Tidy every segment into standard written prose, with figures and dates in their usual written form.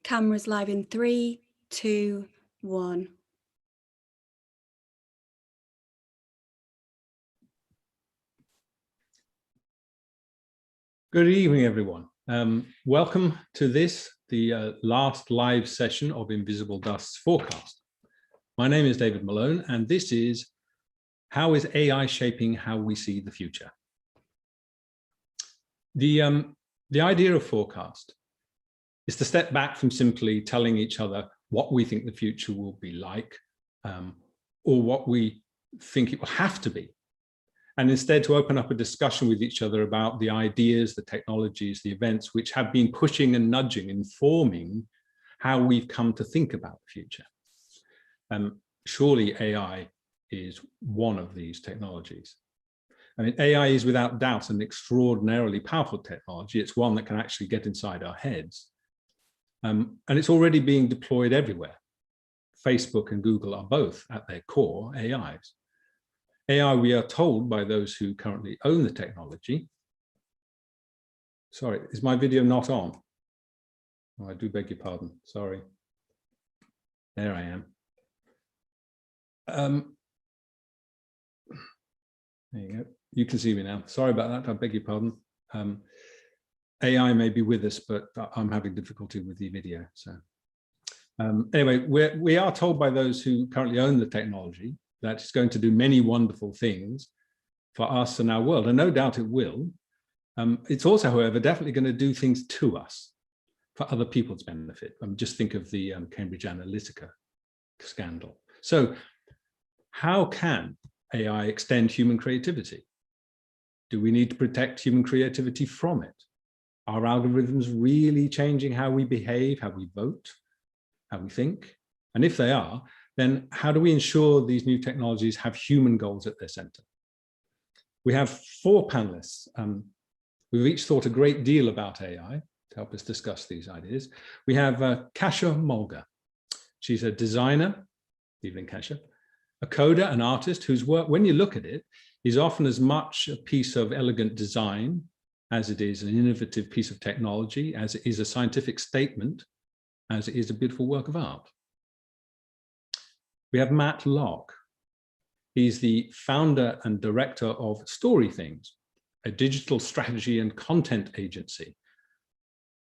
Cameras live in 3, 2, 1. Good evening, everyone. Welcome to this, the last live session of Invisible Dust's forecast. My name is David Malone, and this is How is AI Shaping How We See the Future? The idea of forecast is to step back from simply telling each other what we think the future will be like, or what we think it will have to be, and instead to open up a discussion with each other about the ideas, the technologies, the events which have been pushing and nudging, informing how we've come to think about the future. Surely AI is one of these technologies. I mean, AI is without doubt an extraordinarily powerful technology. It's one that can actually get inside our heads. And it's already being deployed everywhere. Facebook and Google are both, at their core, AIs. AI, we are told by those who currently own the technology. Sorry, is my video not on? Oh, I do beg your pardon, sorry. There I am. There you go. You can see me now. Sorry about that, I beg your pardon. AI may be with us, but I'm having difficulty with the video. So anyway, we are told by those who currently own the technology that it's going to do many wonderful things for us and our world, and no doubt it will. It's also, however, definitely going to do things to us for other people's benefit. Just think of the Cambridge Analytica scandal. So how can AI extend human creativity? Do we need to protect human creativity from it? Are algorithms really changing how we behave, how we vote, how we think? And if they are, then how do we ensure these new technologies have human goals at their center? We have 4 panelists. We've each thought a great deal about AI to help us discuss these ideas. We have Kasia Molga. She's a designer, evening Kasia, a coder, an artist whose work, when you look at it, is often as much a piece of elegant design as it is an innovative piece of technology, as it is a scientific statement, as it is a beautiful work of art. We have Matt Locke. He's the founder and director of Storythings, a digital strategy and content agency.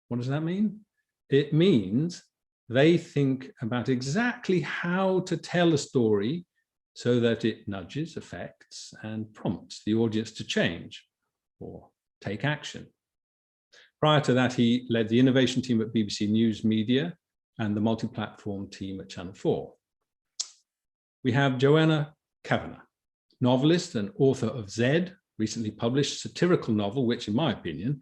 What does that mean? It means they think about exactly how to tell a story so that it nudges, affects, and prompts the audience to change or take action. Prior to that, he led the innovation team at BBC News Media and the multi-platform team at Channel 4. We have Joanna Kavanagh, novelist and author of Z, recently published satirical novel, which in my opinion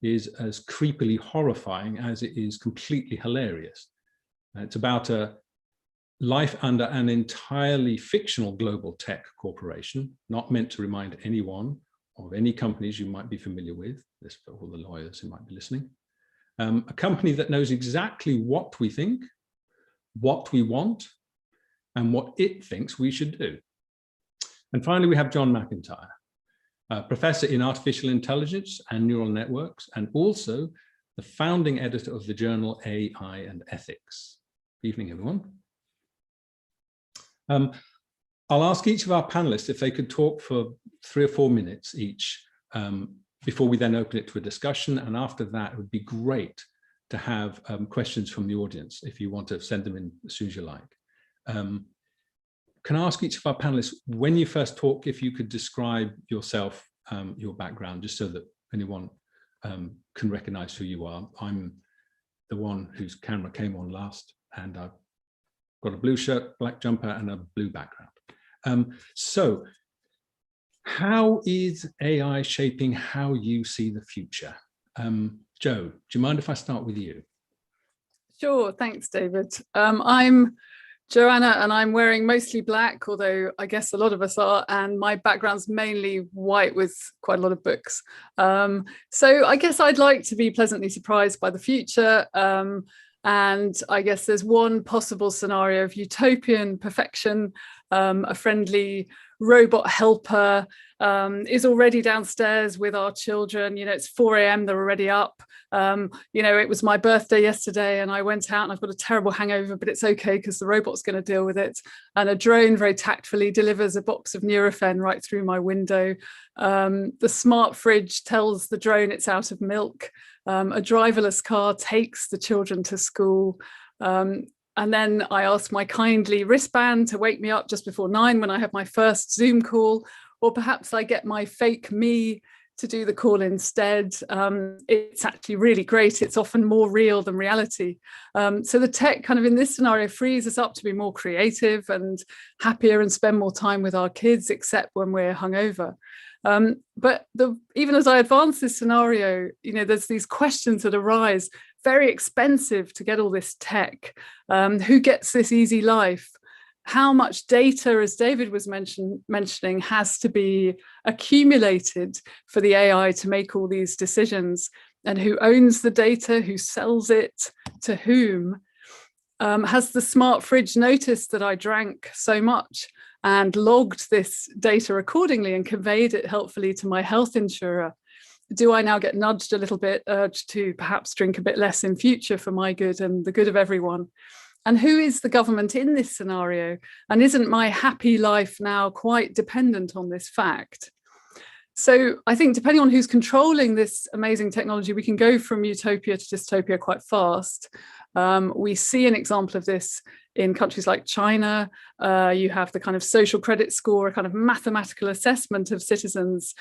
is as creepily horrifying as it is completely hilarious. It's about a life under an entirely fictional global tech corporation, not meant to remind anyone of any companies you might be familiar with, this for all the lawyers who might be listening. A company that knows exactly what we think, what we want, and what it thinks we should do. And finally, we have John McIntyre, a professor in artificial intelligence and neural networks, and also the founding editor of the journal AI and Ethics. Good evening, everyone. I'll ask each of our panelists if they could talk for 3 or 4 minutes each before we then open it to a discussion. And after that, it would be great to have questions from the audience if you want to send them in as soon as you like. Can I ask each of our panelists, when you first talk, if you could describe yourself, your background, just so that anyone can recognize who you are. I'm the one whose camera came on last, and I've got a blue shirt, black jumper, and a blue background. So how is AI shaping how you see the future? Joe, do you mind if I start with you? Sure, thanks, David. I'm Joanna, and I'm wearing mostly black, although I guess a lot of us are, and my background's mainly white with quite a lot of books. So I guess I'd like to be pleasantly surprised by the future. And I guess there's one possible scenario of utopian perfection, A friendly robot helper is already downstairs with our children. It's 4 a.m. they're already up. It was my birthday yesterday and I went out and I've got a terrible hangover, but it's okay because the robot's going to deal with it. And a drone very tactfully delivers a box of Nurofen right through my window. The smart fridge tells the drone it's out of milk. A driverless car takes the children to school. And then I ask my kindly wristband to wake me up just before 9 when I have my first Zoom call, or perhaps I get my fake me to do the call instead. It's actually really great. It's often more real than reality. So the tech kind of in this scenario frees us up to be more creative and happier and spend more time with our kids, except when we're hungover. But even as I advance this scenario, there's these questions that arise. Very expensive to get all this tech. Who gets this easy life? How much data, as David was mentioning, has to be accumulated for the AI to make all these decisions? And who owns the data? Who sells it? To whom? Has the smart fridge noticed that I drank so much and logged this data accordingly and conveyed it helpfully to my health insurer? Do I now get nudged a little bit, urged to perhaps drink a bit less in future for my good and the good of everyone? And who is the government in this scenario? And isn't my happy life now quite dependent on this fact? So I think depending on who's controlling this amazing technology, we can go from utopia to dystopia quite fast. We see an example of this in countries like China. You have the kind of social credit score, a kind of mathematical assessment of citizens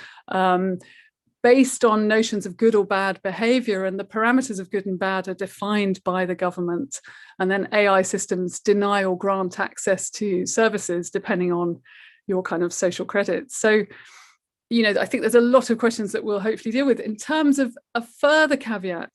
based on notions of good or bad behavior, and the parameters of good and bad are defined by the government. And then AI systems deny or grant access to services depending on your kind of social credit. So, I think there's a lot of questions that we'll hopefully deal with. In terms of a further caveat,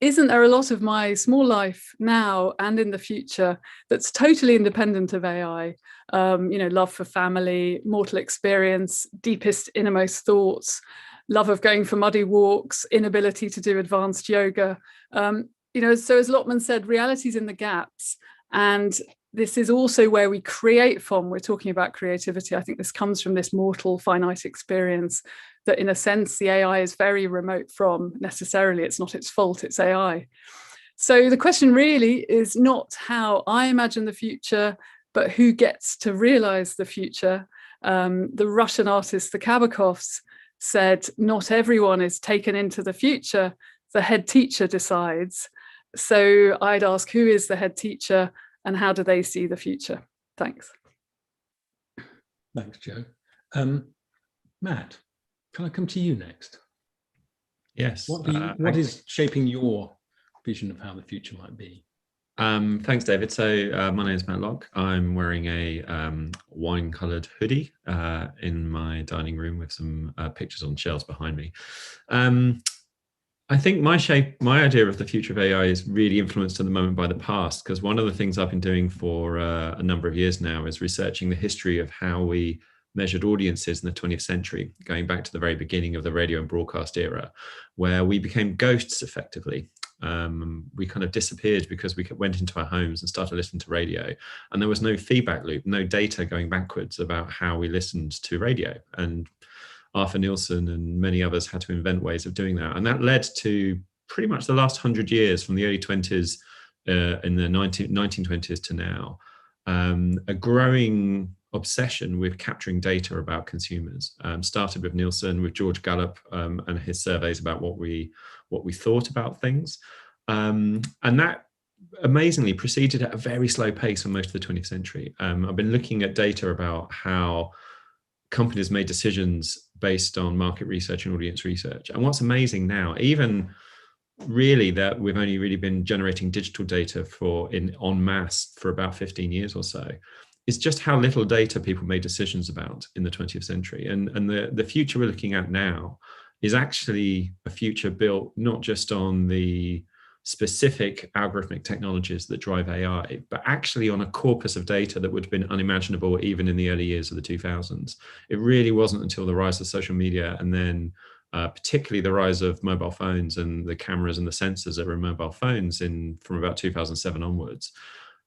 isn't there a lot of my small life now and in the future that's totally independent of AI? Love for family, mortal experience, deepest innermost thoughts, love of going for muddy walks, inability to do advanced yoga. So as Lockman said, reality's in the gaps. And this is also where we create from. We're talking about creativity. I think this comes from this mortal finite experience that in a sense, the AI is very remote from necessarily. It's not its fault, it's AI. So the question really is not how I imagine the future, but who gets to realize the future. The Russian artist, the Kabakovs, said, not everyone is taken into the future. The head teacher decides. So I'd ask, who is the head teacher and how do they see the future? Thanks. Thanks, Jo. Matt, can I come to you next? Yes. What is shaping your vision of how the future might be? Thanks, David. So my name is Matt Locke. I'm wearing a wine-coloured hoodie in my dining room with some pictures on shelves behind me. I think my idea of the future of AI is really influenced at the moment by the past, because one of the things I've been doing for a number of years now is researching the history of how we measured audiences in the 20th century, going back to the very beginning of the radio and broadcast era, where we became ghosts effectively. We kind of disappeared because we went into our homes and started listening to radio, and there was no feedback loop, no data going backwards about how we listened to radio. And Arthur Nielsen and many others had to invent ways of doing that. And that led to pretty much the last 100 years, from the early 20s in the 1920s to now, a growing obsession with capturing data about consumers. Started with Nielsen, with George Gallup and his surveys about what we thought about things. And that amazingly proceeded at a very slow pace for most of the 20th century. I've been looking at data about how companies made decisions based on market research and audience research. And what's amazing now, even really that we've only really been generating digital data en masse for about 15 years or so, is just how little data people made decisions about in the 20th century. And the future we're looking at now is actually a future built not just on the specific algorithmic technologies that drive AI, but actually on a corpus of data that would have been unimaginable even in the early years of the 2000s. It really wasn't until the rise of social media, and then particularly the rise of mobile phones and the cameras and the sensors that were in mobile phones from about 2007 onwards,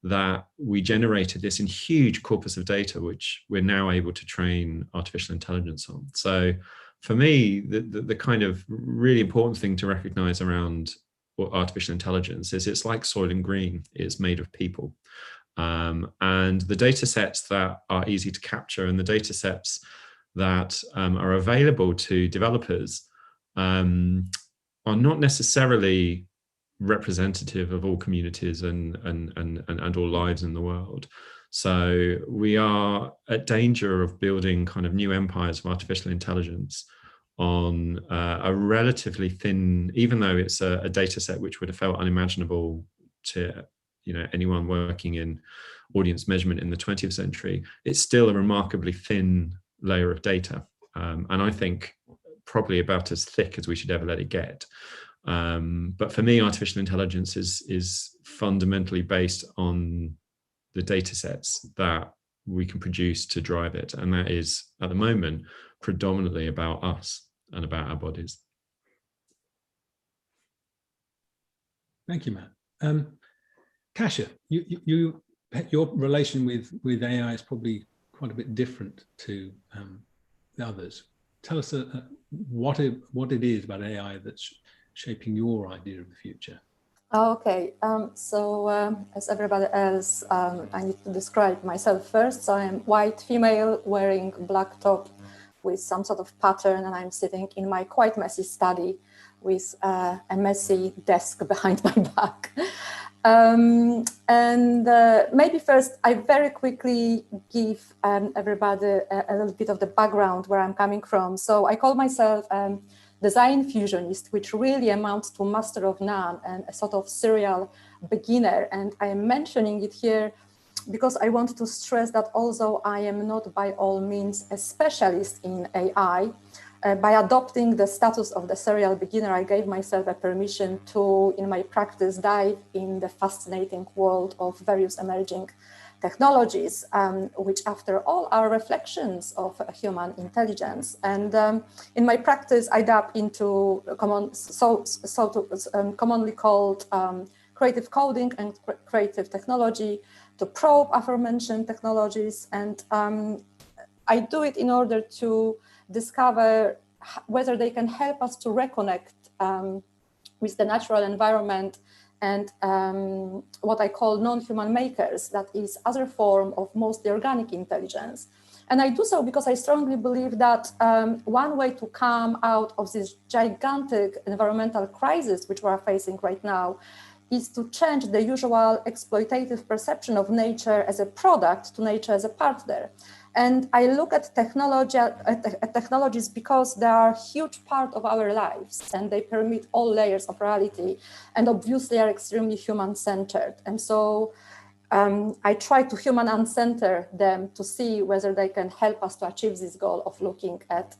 that we generated this in huge corpus of data, which we're now able to train artificial intelligence on. So for me, the kind of really important thing to recognize around artificial intelligence is it's like soil and green. It's made of people. And the data sets that are easy to capture and the data sets that are available to developers are not necessarily representative of all communities and all lives in the world. So we are at danger of building kind of new empires of artificial intelligence on a relatively thin, even though it's a data set which would have felt unimaginable to anyone working in audience measurement in the 20th century, it's still a remarkably thin layer of data. And I think probably about as thick as we should ever let it get. But for me, artificial intelligence is fundamentally based on the data sets that we can produce to drive it. And that is, at the moment, predominantly about us and about our bodies. Thank you, Matt. Kasia, your relation with AI is probably quite a bit different to the others. Tell us what it is about AI that's shaping your idea of the future. Okay, as everybody else, I need to describe myself first. So I am white female wearing black top with some sort of pattern, and I'm sitting in my quite messy study with a messy desk behind my back. Maybe first, I very quickly give everybody a little bit of the background where I'm coming from. So I call myself design fusionist, which really amounts to master of none and a sort of serial beginner. And I am mentioning it here because I want to stress that although I am not by all means a specialist in AI, by adopting the status of the serial beginner, I gave myself a permission to, in my practice, dive in the fascinating world of various emerging technologies, which after all are reflections of human intelligence. And in my practice, I dive into commonly called creative coding and creative technology to probe aforementioned technologies. And I do it in order to discover whether they can help us to reconnect with the natural environment and what I call non-human makers, that is other form of mostly organic intelligence. And I do so because I strongly believe that one way to come out of this gigantic environmental crisis which we are facing right now is to change the usual exploitative perception of nature as a product to nature as a partner. And I look at technologies because they are a huge part of our lives and they permit all layers of reality and obviously are extremely human-centered. And so I try to human uncenter them to see whether they can help us to achieve this goal of looking at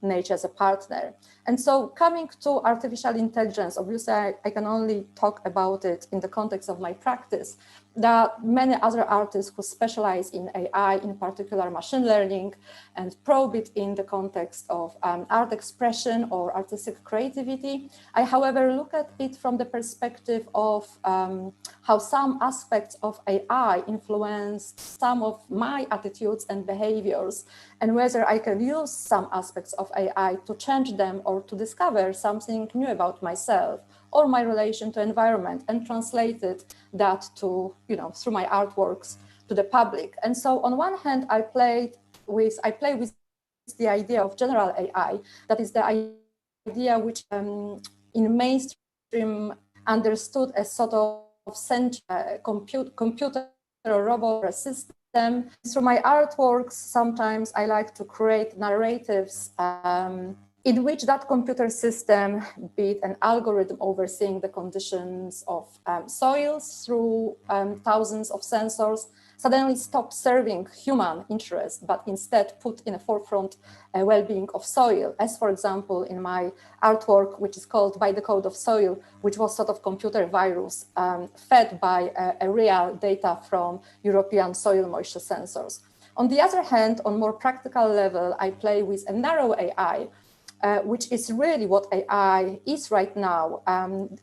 nature as a partner. And so coming to artificial intelligence, obviously I can only talk about it in the context of my practice. There are many other artists who specialize in AI, in particular machine learning, and probe it in the context of art expression or artistic creativity. I, however, look at it from the perspective of how some aspects of AI influence some of my attitudes and behaviors, and whether I can use some aspects of AI to change them or to discover something new about myself or my relation to environment and translated that to, through my artworks to the public. And so on one hand, I play with the idea of general AI, that is the idea which in mainstream understood as sort of computer or robot or a system. Through my artworks, sometimes I like to create narratives in which that computer system, be it an algorithm overseeing the conditions of soils through thousands of sensors, suddenly stop serving human interest, but instead put in a forefront well-being of soil, as for example, in my artwork, which is called By the Code of Soil, which was sort of computer virus fed by a real data from European soil moisture sensors. On the other hand, on more practical level, I play with a narrow AI, which is really what AI is right now,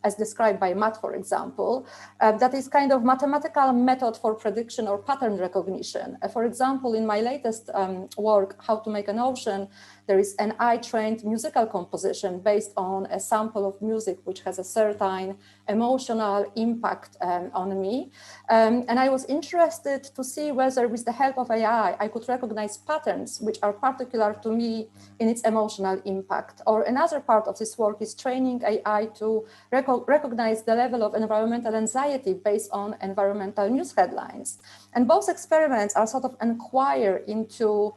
as described by Matt, for example, that is kind of mathematical method for prediction or pattern recognition. For example, in my latest work, How to Make an Ocean, there is an AI-trained musical composition based on a sample of music which has a certain emotional impact on me. And I was interested to see whether with the help of AI, I could recognize patterns which are particular to me in its emotional impact. Or another part of this work is training AI to recognize the level of environmental anxiety based on environmental news headlines. And both experiments are sort of inquire into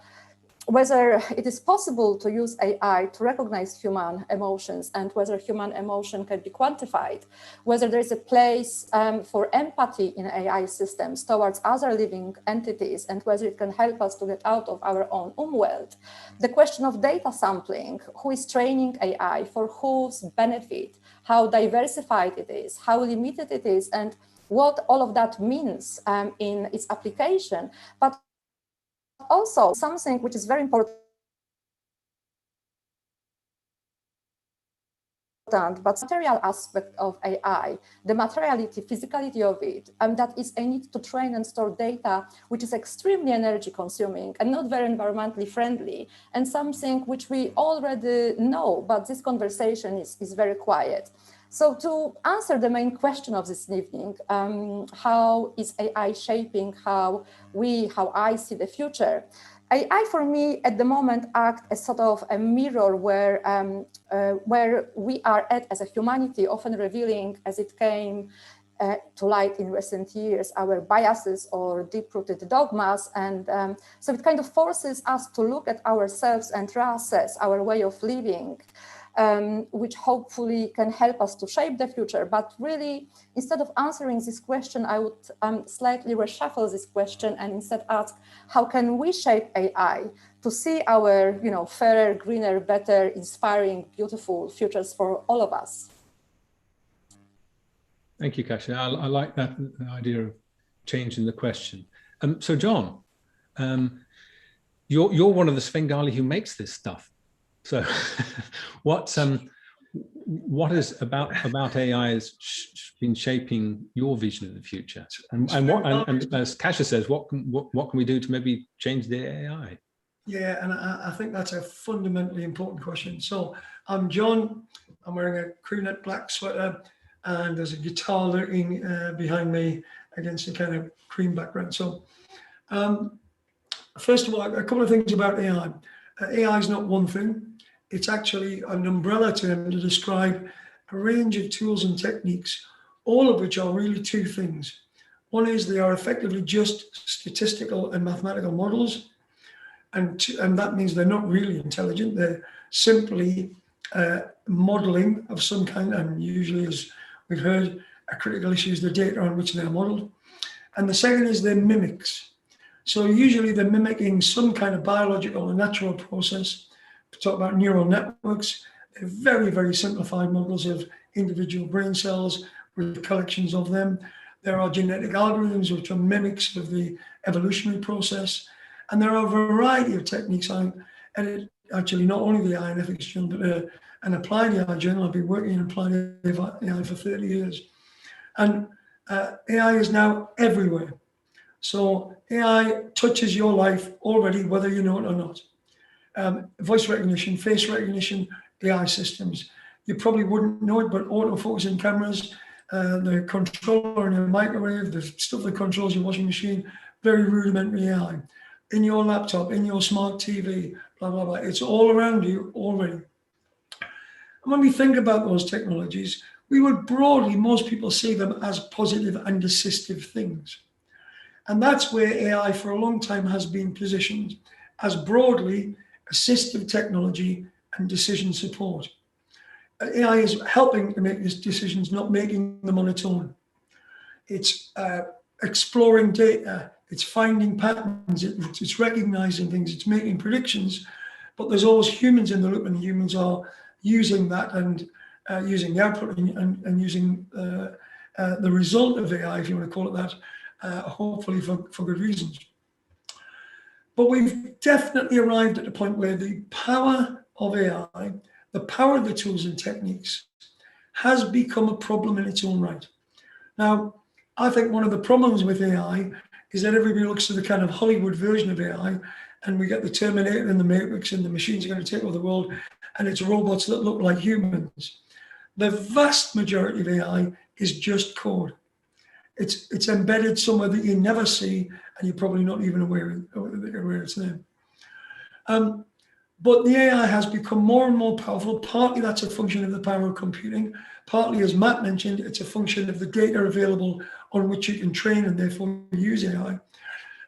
whether it is possible to use AI to recognize human emotions and whether human emotion can be quantified, whether there is a place for empathy in AI systems towards other living entities, and whether it can help us to get out of our own world. The question of data sampling, who is training AI, for whose benefit, how diversified it is, how limited it is, and what all of that means in its application, but also something which is very important, but material aspect of AI, the materiality, physicality of it, and that is a need to train and store data, which is extremely energy consuming and not very environmentally friendly, and something which we already know, but this conversation is very quiet. So to answer the main question of this evening, how is AI shaping how I see the future? AI for me at the moment acts as sort of a mirror where we are at as a humanity, often revealing as it came to light in recent years, our biases or deep-rooted dogmas. And so it kind of forces us to look at ourselves and reassess our way of living, which hopefully can help us to shape the future. But really, instead of answering this question, I would slightly reshuffle this question and instead ask, how can we shape AI to see our, fairer, greener, better, inspiring, beautiful futures for all of us? Thank you, Kasia. I like that idea of changing the question. So John, you're one of the Svengali who makes this stuff. So what is about AI has been shaping your vision of the future? And as Kasia says, what can we do to maybe change the AI? Yeah, and I think that's a fundamentally important question. So I'm John, I'm wearing a crewneck black sweater, and there's a guitar lurking behind me against a kind of cream background. So first of all, a couple of things about AI. AI is not one thing. It's actually an umbrella term to describe a range of tools and techniques, all of which are really two things. One is they are effectively just statistical and mathematical models, and that means they're not really intelligent. They're simply modeling of some kind, and usually, as we've heard, a critical issue is the data on which they're modeled. And the second is they're mimics. So usually they're mimicking some kind of biological or natural process. We talk about neural networks. They're very, very simplified models of individual brain cells with collections of them. There are genetic algorithms which are mimics of the evolutionary process. And there are a variety of techniques. I edit actually not only the AI and Ethics Journal, but an applied AI journal. I've been working in applied AI for 30 years. And AI is now everywhere. So AI touches your life already, whether you know it or not. Voice recognition, face recognition, AI systems. You probably wouldn't know it, but auto-focusing cameras, the controller in a microwave, the stuff that controls your washing machine, very rudimentary AI. In your laptop, in your smart TV, blah, blah, blah. It's all around you already. And when we think about those technologies, we would broadly, most people see them as positive and assistive things. And that's where AI for a long time has been positioned as broadly assistive technology and decision support. AI is helping to make these decisions, not making them on its own. It's exploring data, it's finding patterns, it's recognizing things, it's making predictions, but there's always humans in the loop, and humans are using that and using the output and using the result of AI, if you want to call it that, hopefully for good reasons. But we've definitely arrived at a point where the power of AI the power of the tools and techniques has become a problem in its own right. Now, I think one of the problems with AI is that everybody looks to the kind of Hollywood version of AI, and we get the Terminator and the Matrix, and the machines are going to take over the world, and it's robots that look like humans. The vast majority of AI is just code. It's embedded somewhere that you never see, and you're probably not even aware it's there. But the AI has become more and more powerful. Partly that's a function of the power of computing. Partly, as Matt mentioned, it's a function of the data available on which you can train and therefore use AI.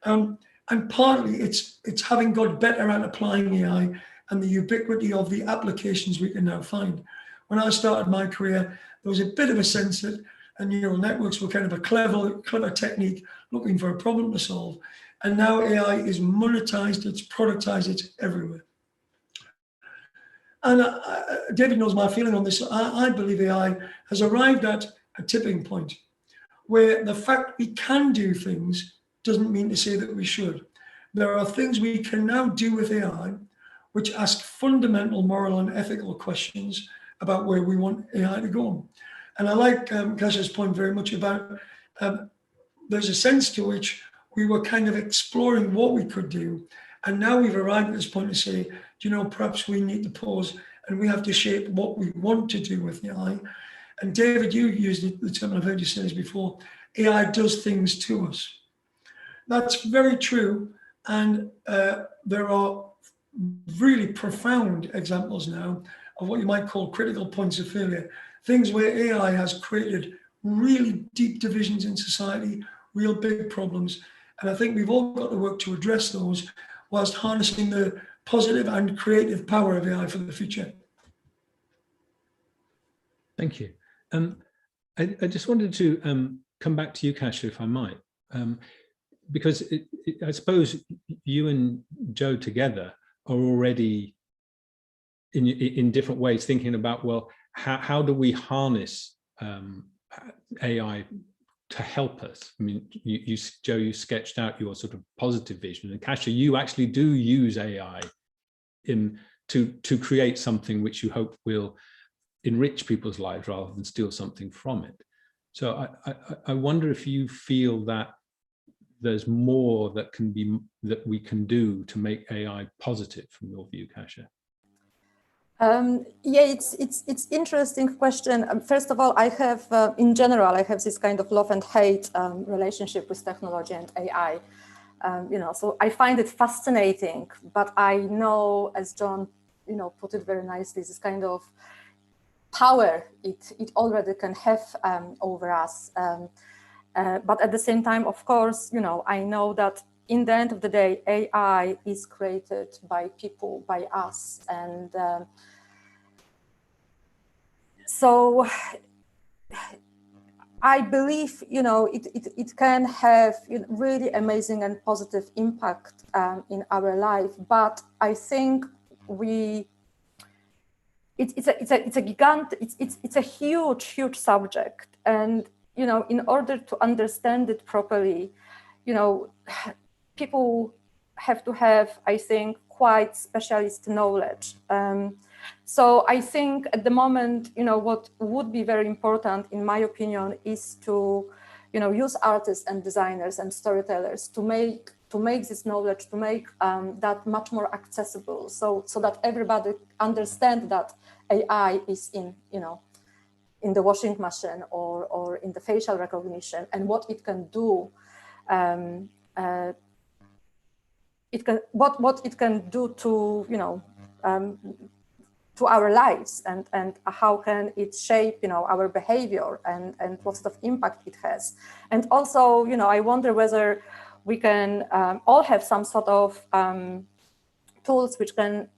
And partly it's having got better at applying AI and the ubiquity of the applications we can now find. When I started my career, there was a bit of a sense that neural networks were kind of a clever technique looking for a problem to solve. And now AI is monetized, it's productized, it's everywhere. And David knows my feeling on this. I believe AI has arrived at a tipping point where the fact we can do things doesn't mean to say that we should. There are things we can now do with AI which ask fundamental moral and ethical questions about where we want AI to go. And I like Kasia's point very much about there's a sense to which we were kind of exploring what we could do. And now we've arrived at this point to say, perhaps we need to pause and we have to shape what we want to do with AI. And David, you used the term, I've heard you say this before, AI does things to us. That's very true. And there are really profound examples now of what you might call critical points of failure, things where AI has created really deep divisions in society, real big problems. And I think we've all got to work to address those whilst harnessing the positive and creative power of AI for the future. Thank you. I just wanted to come back to you, Kasia, if I might, because I suppose you and Joe together are already in different ways thinking about, well, how do we harness AI to help us? I mean, Joe, you sketched out your sort of positive vision, and Kasia, you actually do use AI to create something which you hope will enrich people's lives rather than steal something from it. So I wonder if you feel that there's more that we can do to make AI positive from your view, Kasia. Yeah, it's interesting question. First of all, I have, in general, I have this kind of love and hate relationship with technology and AI. So I find it fascinating, but I know, as John, put it very nicely, this kind of power it already can have over us. But at the same time, of course, I know that in the end of the day, AI is created by people, by us. And so I believe, it can have really amazing and positive impact in our life. But I think it's a huge subject. And, in order to understand it properly, people have to have, I think, quite specialist knowledge. So I think at the moment, what would be very important, in my opinion, is to, use artists and designers and storytellers to make this knowledge, to make that much more accessible, so that everybody understand that AI is in the washing machine or in the facial recognition, and what it can do. What it can do to to our lives, and how can it shape our behavior, and what sort of impact it has. And also, I wonder whether we can all have some sort of tools which can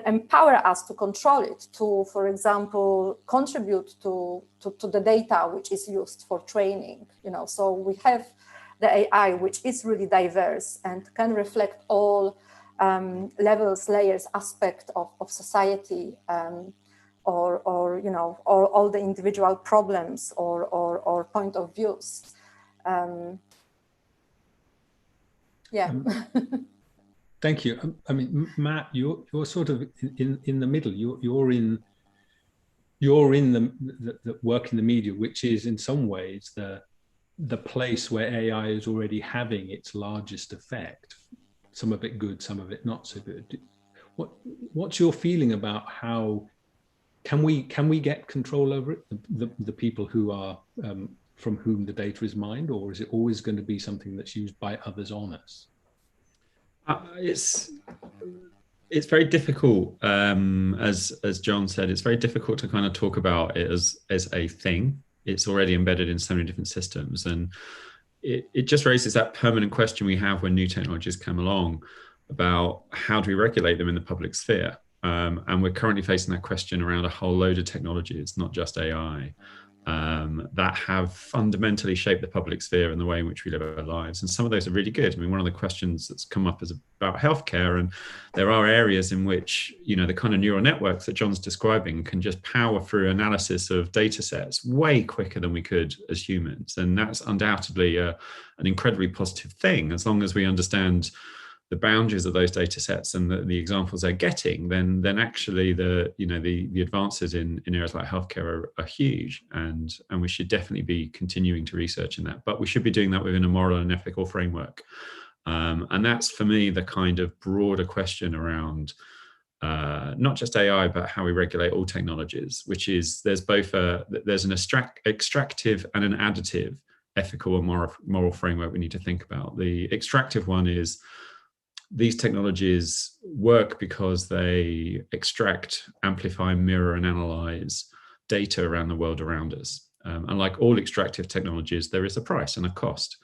empower us to control it, to, for example, contribute to the data which is used for training. So we have the AI, which is really diverse and can reflect all levels, layers, aspect of society, or all the individual problems or point of views. Yeah. Thank you. I mean, Matt, you're sort of in the middle. You're in the work in the media, which is in some ways the place where AI is already having its largest effect. Some of it good, some of it not so good. What's your feeling about how can we get control over it? The people who are from whom the data is mined, or is it always going to be something that's used by others on us? It's very difficult, as John said, it's very difficult to kind of talk about it as a thing. It's already embedded in so many different systems, and it just raises that permanent question we have when new technologies come along about how do we regulate them in the public sphere. And we're currently facing that question around a whole load of technologies, not just AI, that have fundamentally shaped the public sphere and the way in which we live our lives. And some of those are really good. I mean, one of the questions that's come up is about healthcare, and there are areas in which, you know, the kind of neural networks that John's describing can just power through analysis of data sets way quicker than we could as humans. And that's undoubtedly an incredibly positive thing, as long as we understand the boundaries of those data sets and the examples they're getting, then actually the advances in areas like healthcare are huge, and we should definitely be continuing to research in that. But we should be doing that within a moral and ethical framework. And that's, for me, the kind of broader question around not just AI, but how we regulate all technologies, which is there's an extractive and an additive ethical and moral framework we need to think about. The extractive one is these technologies work because they extract, amplify, mirror, and analyze data around the world around us. And like all extractive technologies, there is a price and a cost.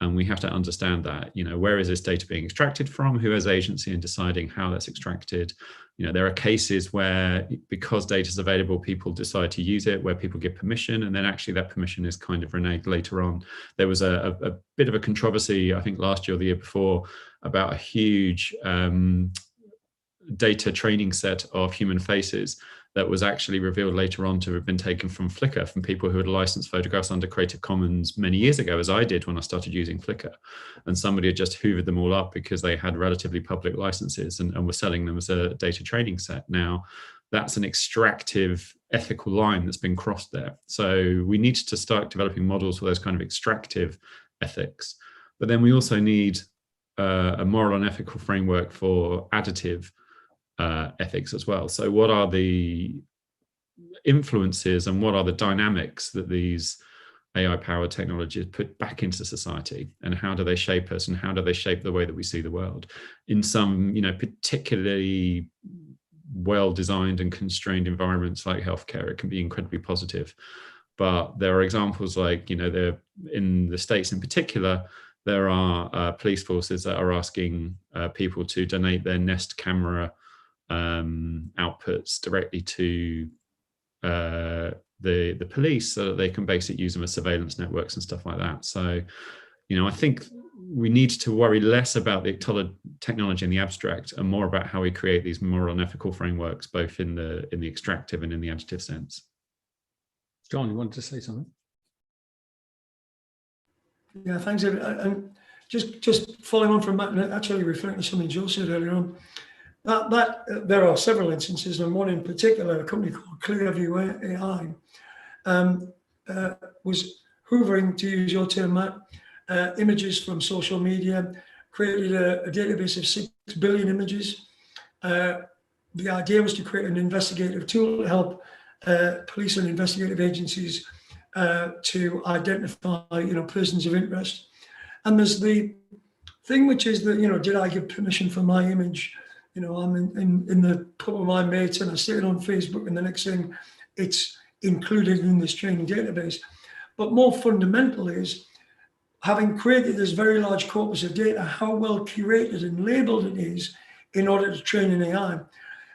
And we have to understand that, you know, where is this data being extracted from? Who has agency in deciding how that's extracted? You know, there are cases where, because data is available, people decide to use it, where people give permission, and then actually that permission is kind of reneged later on. There was a bit of a controversy, I think last year or the year before, about a huge data training set of human faces that was actually revealed later on to have been taken from Flickr, from people who had licensed photographs under Creative Commons many years ago, as I did when I started using Flickr. And somebody had just hoovered them all up because they had relatively public licenses and were selling them as a data training set. Now, that's an extractive ethical line that's been crossed there. So we need to start developing models for those kind of extractive ethics. But then we also need a moral and ethical framework for additive ethics as well. So what are the influences and what are the dynamics that these AI-powered technologies put back into society, and how do they shape us, and how do they shape the way that we see the world? In some, you know, particularly well-designed and constrained environments like healthcare, it can be incredibly positive. But there are examples like, you know, in the States in particular, there are police forces that are asking people to donate their Nest camera outputs directly to the police, so that they can basically use them as surveillance networks and stuff like that. So, you know, I think we need to worry less about the technology in the abstract and more about how we create these moral and ethical frameworks, both in the extractive and in the additive sense. John, you wanted to say something? Yeah, thanks, David. And just following on from that, and actually referring to something Joe said earlier on, that there are several instances, and one in particular, a company called Clearview AI was hoovering, to use your term, Matt, images from social media, created a database of 6 billion images. The idea was to create an investigative tool to help police and investigative agencies to identify, you know, persons of interest. And there's the thing which is that, you know, did I give permission for my image? You know, I'm in the pub with my mates and I see it on Facebook, and the next thing it's included in this training database. But more fundamental is, having created this very large corpus of data, how well curated and labeled it is in order to train an AI.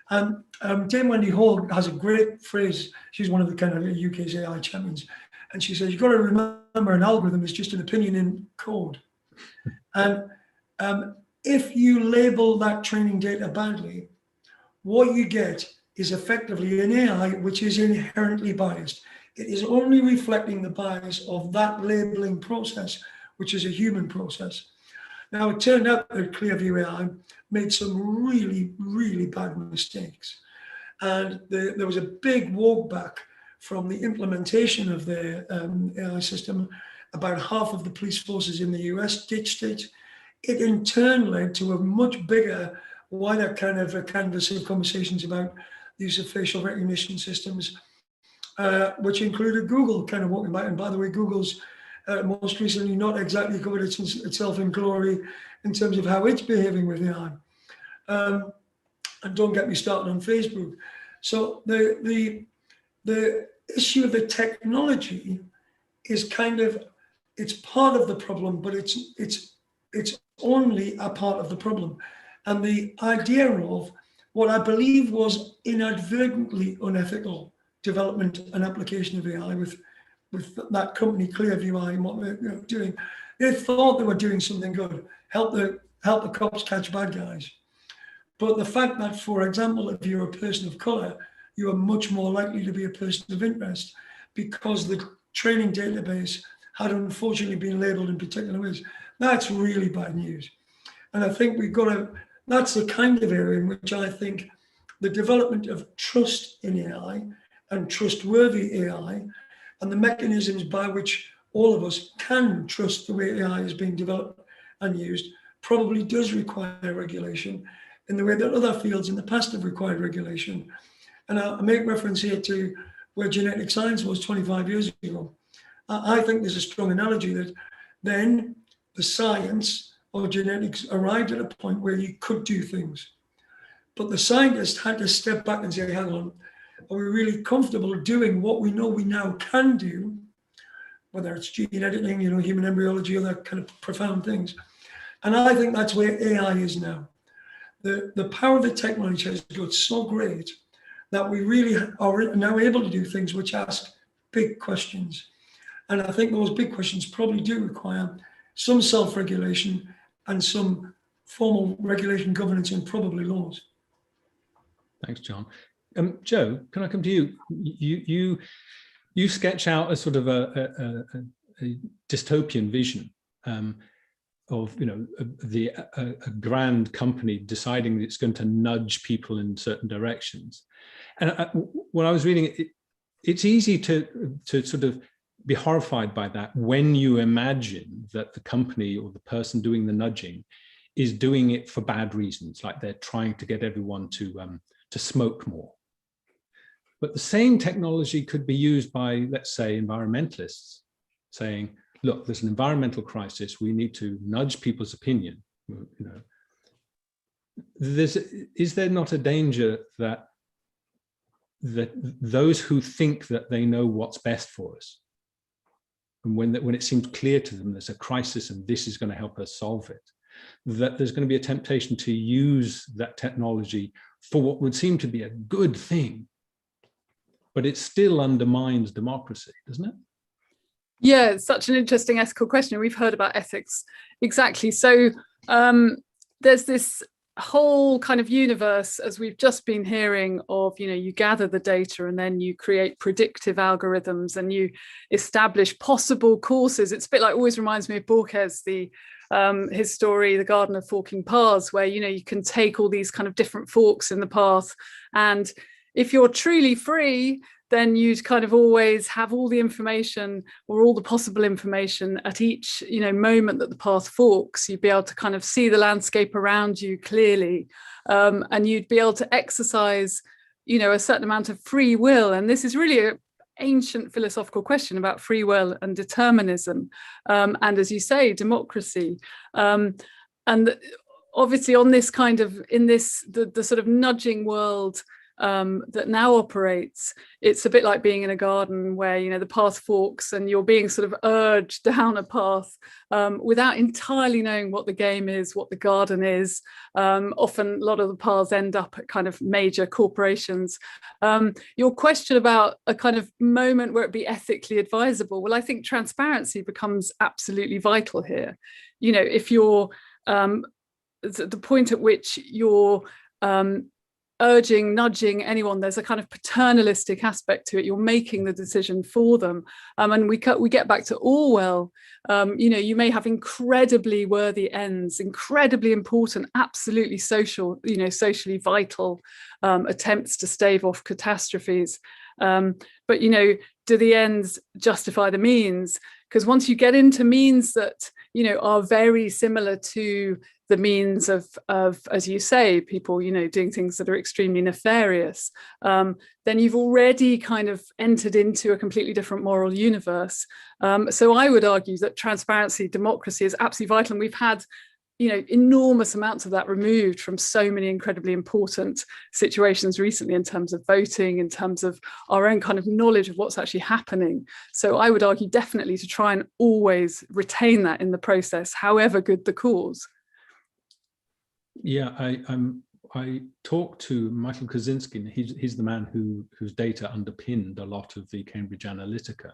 And Dame Wendy Hall has a great phrase. She's one of the kind of UK's AI champions. And she says, you've got to remember, an algorithm is just an opinion in code. And if you label that training data badly, what you get is effectively an AI which is inherently biased. It is only reflecting the bias of that labeling process, which is a human process. Now, it turned out that Clearview AI made some really, really bad mistakes. And there was a big walk back from the implementation of their AI system. About half of the police forces in the US ditched it. It in turn led to a much bigger, wider kind of a canvas of conversations about the use of facial recognition systems, which included Google kind of walking back. And by the way, Google's most recently not exactly covered itself in glory in terms of how it's behaving with AI. And don't get me started on Facebook. So the issue of the technology is kind of, it's part of the problem, but it's only a part of the problem. And the idea of what I believe was inadvertently unethical development and application of AI with that company Clearview AI and what they're doing, they thought they were doing something good, help the cops catch bad guys. But the fact that, for example, if you're a person of color, you are much more likely to be a person of interest because the training database had unfortunately been labeled in particular ways. That's really bad news. And I think we've got to, that's the kind of area in which I think the development of trust in AI and trustworthy AI and the mechanisms by which all of us can trust the way AI is being developed and used probably does require regulation in the way that other fields in the past have required regulation. And I make reference here to where genetic science was 25 years ago. I think there's a strong analogy that then the science of genetics arrived at a point where you could do things. But the scientists had to step back and say, hang on, are we really comfortable doing what we know we now can do, whether it's gene editing, human embryology, other kind of profound things. And I think that's where AI is now. The power of the technology has got so great that we really are now able to do things which ask big questions. And I think those big questions probably do require some self-regulation and some formal regulation, governance, and probably laws. Thanks, John. Joe, can I come to you? You sketch out a sort of a dystopian vision of a grand company deciding that it's going to nudge people in certain directions. And when I was reading it, it's easy to sort of be horrified by that when you imagine that the company or the person doing the nudging is doing it for bad reasons, like they're trying to get everyone to smoke more. But the same technology could be used by, let's say, environmentalists saying, look, there's an environmental crisis, we need to nudge people's opinion. Is there not a danger that those who think that they know what's best for us, and when it seems clear to them there's a crisis and this is going to help us solve it, that there's going to be a temptation to use that technology for what would seem to be a good thing, but it still undermines democracy, doesn't it? Yeah, it's such an interesting ethical question. We've heard about ethics. Exactly. So there's this whole kind of universe, as we've just been hearing, of, you gather the data and then you create predictive algorithms and you establish possible courses. It's a bit like, always reminds me of Borges, his story, The Garden of Forking Paths, where, you can take all these kind of different forks in the path. And if you're truly free, then you'd kind of always have all the information or all the possible information at each, moment that the path forks. You'd be able to kind of see the landscape around you clearly, and you'd be able to exercise, a certain amount of free will. And this is really an ancient philosophical question about free will and determinism, and, as you say, democracy. And obviously on this kind of, in this, the sort of nudging world that now operates, it's a bit like being in a garden where the path forks and you're being sort of urged down a path without entirely knowing what the game is, what the garden is. Often a lot of the paths end up at kind of major corporations. Your question about a kind of moment where it'd be ethically advisable, well, I think transparency becomes absolutely vital here. If you're at the point at which you're urging, nudging anyone. There's a kind of paternalistic aspect to it. You're making the decision for them. And we get back to Orwell. You may have incredibly worthy ends, incredibly important, absolutely social, socially vital attempts to stave off catastrophes. But, do the ends justify the means? Because once you get into means that, are very similar to the means of, as you say, people, doing things that are extremely nefarious, then you've already kind of entered into a completely different moral universe. So I would argue that transparency, democracy is absolutely vital. And we've had, enormous amounts of that removed from so many incredibly important situations recently in terms of voting, in terms of our own kind of knowledge of what's actually happening. So I would argue definitely to try and always retain that in the process, however good the cause. Yeah, I talked to Michael Kaczynski, and he's the man whose data underpinned a lot of the Cambridge Analytica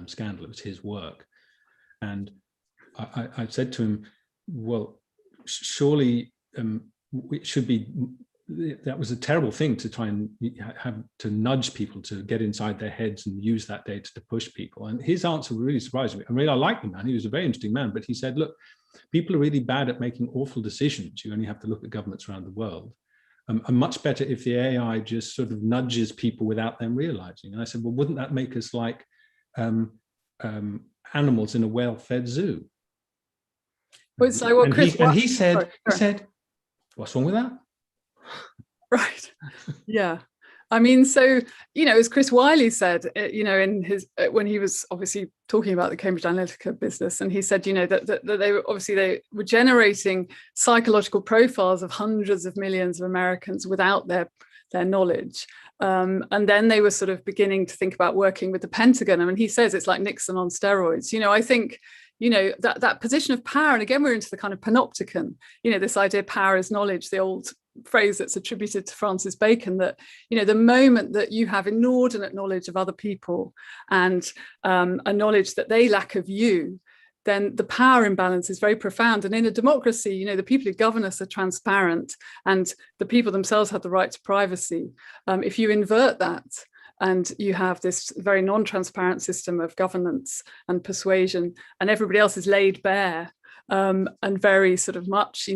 scandal. It was his work, and I said to him, well, surely it should be, that was a terrible thing to try and have to nudge people to get inside their heads and use that data to push people. And his answer really surprised me. I mean, I like the man, he was a very interesting man, but he said, look, people are really bad at making awful decisions. You only have to look at governments around the world. And much better if the AI just sort of nudges people without them realizing. And I said, well, wouldn't that make us like animals in a well-fed zoo? Well, so what he said, what's wrong with that? Right. Yeah. I mean, so, as Chris Wiley said, in his, when he was obviously talking about the Cambridge Analytica business, and he said, that they were generating psychological profiles of hundreds of millions of Americans without their knowledge. And then they were sort of beginning to think about working with the Pentagon. I mean, he says it's like Nixon on steroids. I think, that position of power, and again, we're into the kind of panopticon, this idea power is knowledge, the old phrase that's attributed to Francis Bacon, that, the moment that you have inordinate knowledge of other people and a knowledge that they lack of you, then the power imbalance is very profound. And in a democracy, the people who govern us are transparent, and the people themselves have the right to privacy. If you invert that, and you have this very non-transparent system of governance and persuasion, and everybody else is laid bare and very sort of much,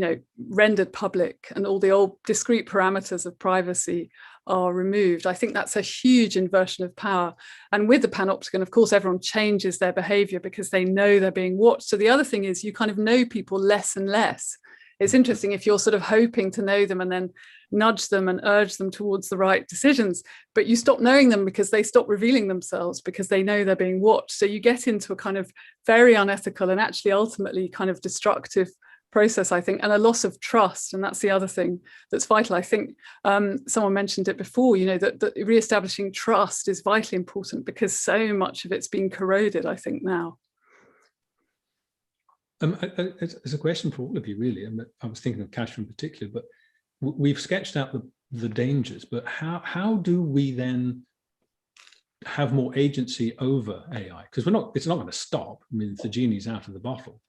rendered public, and all the old discrete parameters of privacy are removed. I think that's a huge inversion of power. And with the panopticon, of course, everyone changes their behavior because they know they're being watched. So the other thing is you kind of know people less and less. It's interesting if you're sort of hoping to know them and then nudge them and urge them towards the right decisions, but you stop knowing them because they stop revealing themselves because they know they're being watched. So you get into a kind of very unethical and actually ultimately kind of destructive process, I think, and a loss of trust. And that's the other thing that's vital. I think someone mentioned it before, that reestablishing trust is vitally important because so much of it's been corroded, I think, now. It's a question for all of you, really. I was thinking of Kasia in particular, but we've sketched out the dangers, but how do we then have more agency over AI? Because it's not going to stop. I mean, the genie's out of the bottle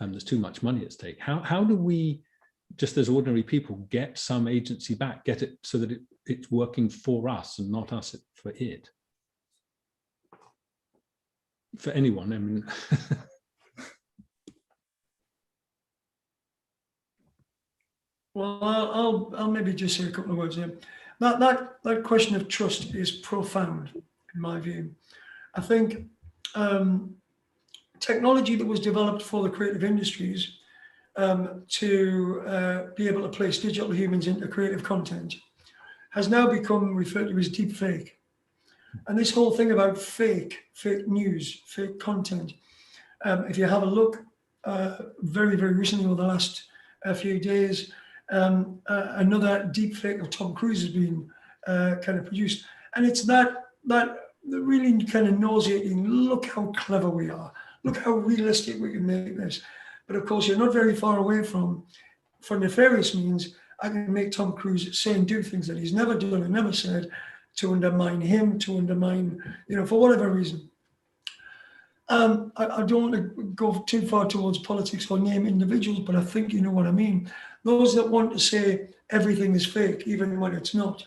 and there's too much money at stake. How do we, just as ordinary people, get some agency back, get it so that it's working for us and not us for it? For anyone, I mean. Well, I'll maybe just say a couple of words here. That question of trust is profound, in my view. I think technology that was developed for the creative industries to be able to place digital humans into creative content has now become referred to as deepfake. And this whole thing about fake news, fake content, if you have a look very, very recently over the last few days, another deepfake of Tom Cruise has been kind of produced. And it's that really kind of nauseating, look how clever we are, look how realistic we can make this. But of course, you're not very far away from, for nefarious means, I can make Tom Cruise say and do things that he's never done and never said to undermine him, to undermine, for whatever reason. I don't want to go too far towards politics or name individuals, but I think you know what I mean. Those that want to say everything is fake, even when it's not.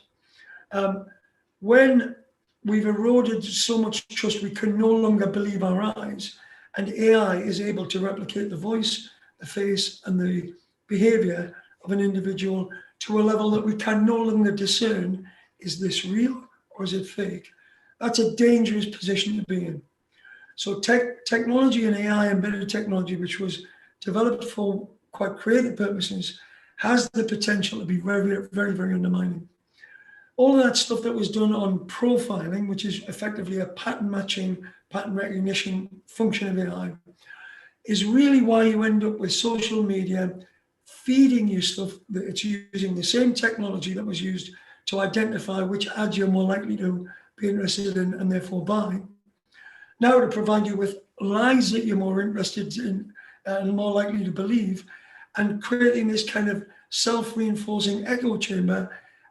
When we've eroded so much trust, we can no longer believe our eyes, and AI is able to replicate the voice, the face, and the behavior of an individual to a level that we can no longer discern, is this real or is it fake? That's a dangerous position to be in. So technology and AI, embedded technology, which was developed for quite creative purposes, has the potential to be very, very, very undermining. All of that stuff that was done on profiling, which is effectively a pattern matching, pattern recognition function of AI, is really why you end up with social media feeding you stuff that it's using the same technology that was used to identify which ads you're more likely to be interested in and therefore buy. Now to provide you with lies that you're more interested in and more likely to believe, and creating this kind of self-reinforcing echo chamber.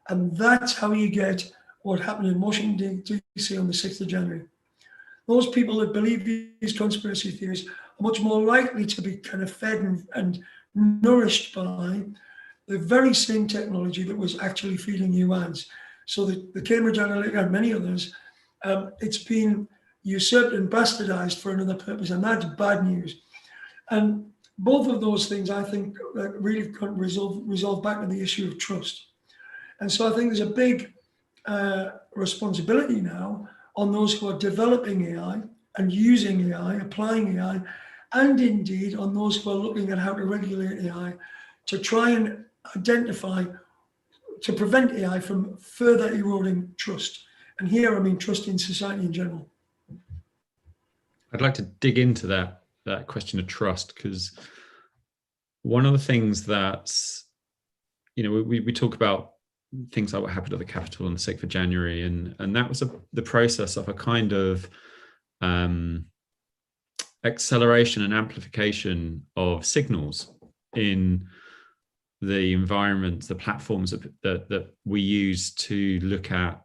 And that's how you get what happened in Washington, D.C. on the 6th of January. Those people that believe these conspiracy theories are much more likely to be kind of fed and nourished by the very same technology that was actually feeding you ads. So the Cambridge Analytica and many others, it's been usurped and bastardized for another purpose, and that's bad news. And both of those things, I think, really resolve back to the issue of trust. And so I think there's a big responsibility now on those who are developing AI and using AI, applying AI, and indeed on those who are looking at how to regulate AI to try and identify, to prevent AI from further eroding trust. And here, I mean trust in society in general. I'd like to dig into that question of trust, because one of the things that, you know, we talk about things like what happened at the Capitol on the 6th of January, and that was the process of a kind of acceleration and amplification of signals in the environments, the platforms that we use to look at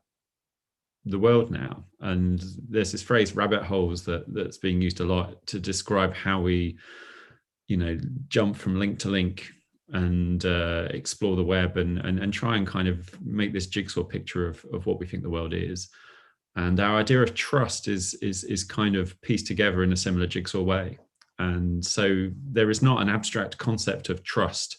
the world now. And there's this phrase rabbit holes that's being used a lot to describe how we, you know, jump from link to link and explore the web and try and kind of make this jigsaw picture of what we think the world is. And our idea of trust is kind of pieced together in a similar jigsaw way. And so there is not an abstract concept of trust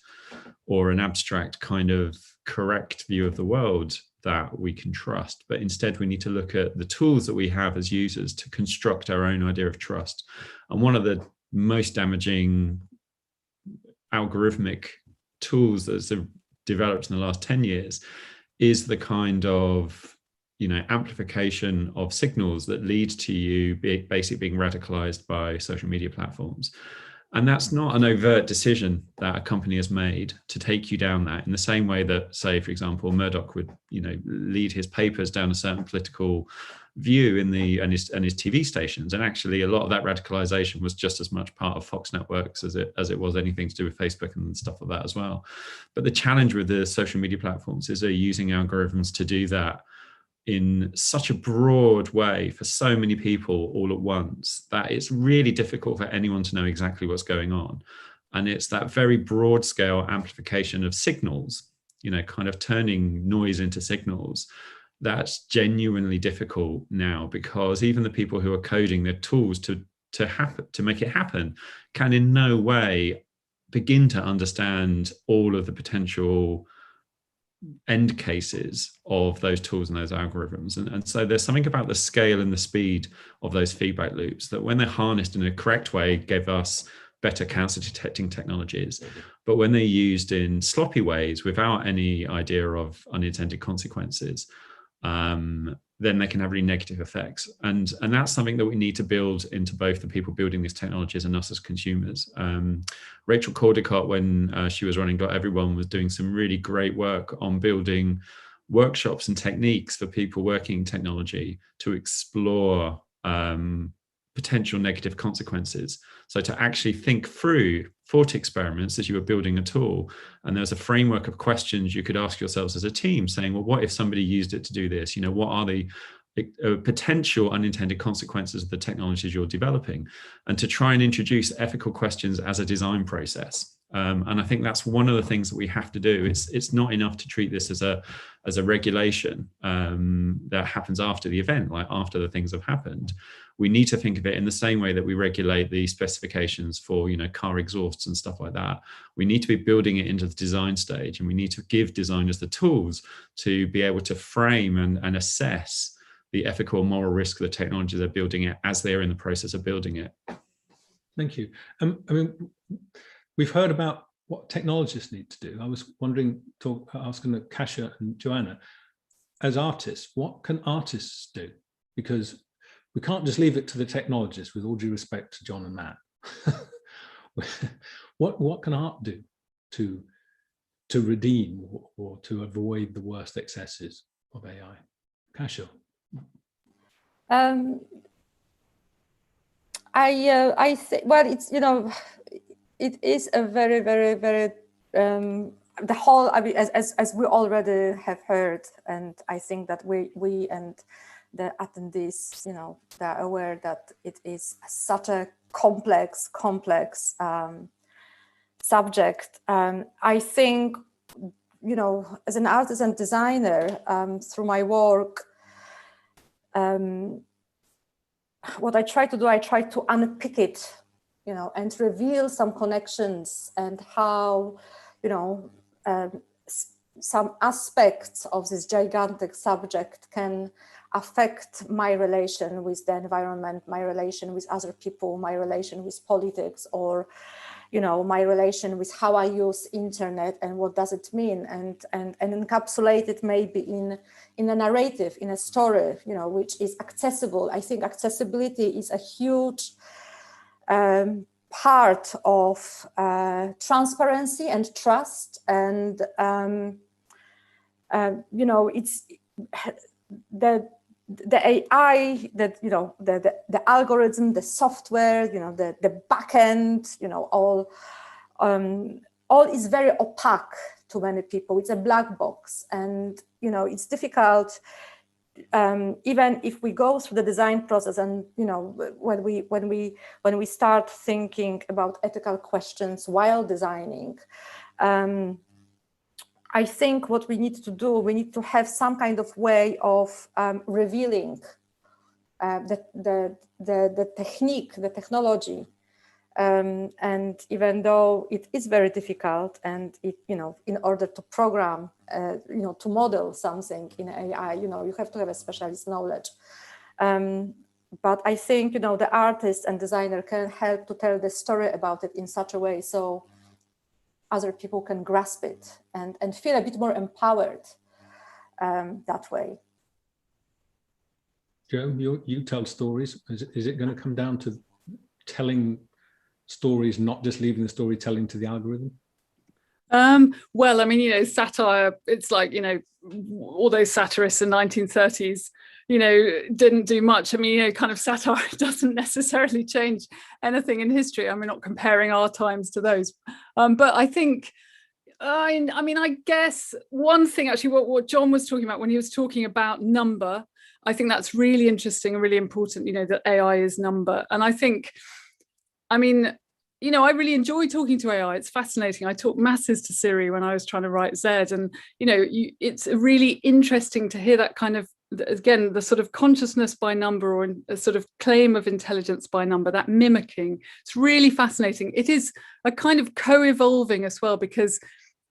or an abstract kind of correct view of the world that we can trust, but instead we need to look at the tools that we have as users to construct our own idea of trust. And one of the most damaging algorithmic tools that's developed in the last 10 years is the kind of, you know, amplification of signals that lead to you basically being radicalized by social media platforms. And that's not an overt decision that a company has made to take you down that, in the same way that, say, for example, Murdoch would, you know, lead his papers down a certain political view in and his TV stations. And actually a lot of that radicalization was just as much part of Fox networks as it was anything to do with Facebook and stuff like that as well. But the challenge with the social media platforms is they're using algorithms to do that in such a broad way for so many people all at once that it's really difficult for anyone to know exactly what's going on. And it's that very broad scale amplification of signals, you know, kind of turning noise into signals, that's genuinely difficult now, because even the people who are coding their tools to make it happen can in no way begin to understand all of the potential end cases of those tools and those algorithms. And so there's something about the scale and the speed of those feedback loops that, when they're harnessed in a correct way, give us better cancer detecting technologies. But when they're used in sloppy ways without any idea of unintended consequences, then they can have really negative effects. And that's something that we need to build into both the people building these technologies and us as consumers. Rachel Caldicott, when she was running .everyone, was doing some really great work on building workshops and techniques for people working in technology to explore potential negative consequences. So to actually think through thought experiments as you were building a tool, and there's a framework of questions you could ask yourselves as a team, saying, well, what if somebody used it to do this? You know, what are the potential unintended consequences of the technologies you're developing, and to try and introduce ethical questions as a design process. And I think that's one of the things that we have to do. It's not enough to treat this as a regulation that happens after the event, like after the things have happened. We need to think of it in the same way that we regulate the specifications for, car exhausts and stuff like that. We need to be building it into the design stage, and we need to give designers the tools to be able to frame and assess the ethical and moral risk of the technology they're building it as they're in the process of building it. Thank you. We've heard about what technologists need to do. I was wondering, asking Kasia and Joanna, as artists, what can artists do? Because we can't just leave it to the technologists, with all due respect to John and Matt. What can art do to redeem or to avoid the worst excesses of AI? Kasia. I think, well, it's, it is a very, very, very, the whole, as we already have heard, and I think that we and the attendees, they're aware that it is such a complex subject. I think, as an artist and designer, through my work, what I try to do, I try to unpick it, and reveal some connections and how, some aspects of this gigantic subject can affect my relation with the environment, my relation with other people, my relation with politics, or, my relation with how I use internet and what does it mean, and encapsulate it maybe in a narrative, in a story, which is accessible. I think accessibility is a huge part of transparency and trust, and it's the AI, that the algorithm, the software, the backend, all is very opaque to many people. It's a black box, and it's difficult. Even if we go through the design process, and when we start thinking about ethical questions while designing, I think what we need to do, we need to have some kind of way of revealing the technique, the technology. And even though it is very difficult, and it, in order to program, to model something in AI, you have to have a specialist knowledge. But I think, the artist and designer can help to tell the story about it in such a way so other people can grasp it and feel a bit more empowered that way. Joe, you tell stories. Is it going to come down to telling stories, not just leaving the storytelling to the algorithm? Well, satire, it's like, all those satirists in the 1930s, didn't do much. Kind of satire doesn't necessarily change anything in history. We're not comparing our times to those. But I think, I guess one thing, actually, what John was talking about when he was talking about number, I think that's really interesting and really important, that AI is number. And I think, I really enjoy talking to AI. It's fascinating. I talked masses to Siri when I was trying to write Z, and it's really interesting to hear that kind of, again, the sort of consciousness by number, or a sort of claim of intelligence by number, that mimicking. It's really fascinating. It is a kind of co-evolving as well, because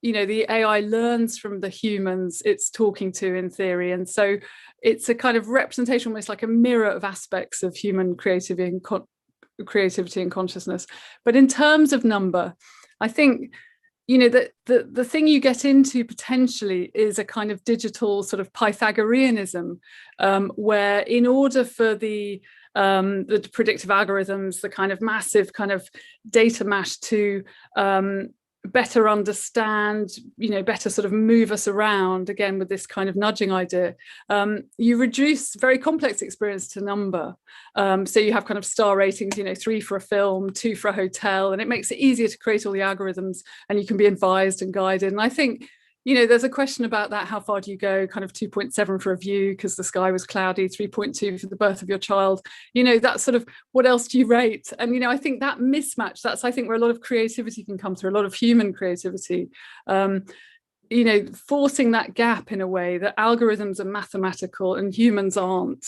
the AI learns from the humans it's talking to, in theory, and so it's a kind of representation, almost like a mirror of aspects of human creativity and consciousness. But in terms of number, I think that the thing you get into potentially is a kind of digital sort of Pythagoreanism, where in order for the predictive algorithms, the kind of massive kind of data mash to better understand, better sort of move us around, again with this kind of nudging idea, you reduce very complex experience to number. So you have kind of star ratings, 3 for a film, 2 for a hotel, and it makes it easier to create all the algorithms, and you can be advised and guided. And I think there's a question about that. How far do you go? Kind of 2.7 for a view because the sky was cloudy, 3.2 for the birth of your child. That sort of, what else do you rate? And, I think that mismatch, that's, I think, where a lot of creativity can come through, a lot of human creativity. Forcing that gap in a way that algorithms are mathematical and humans aren't.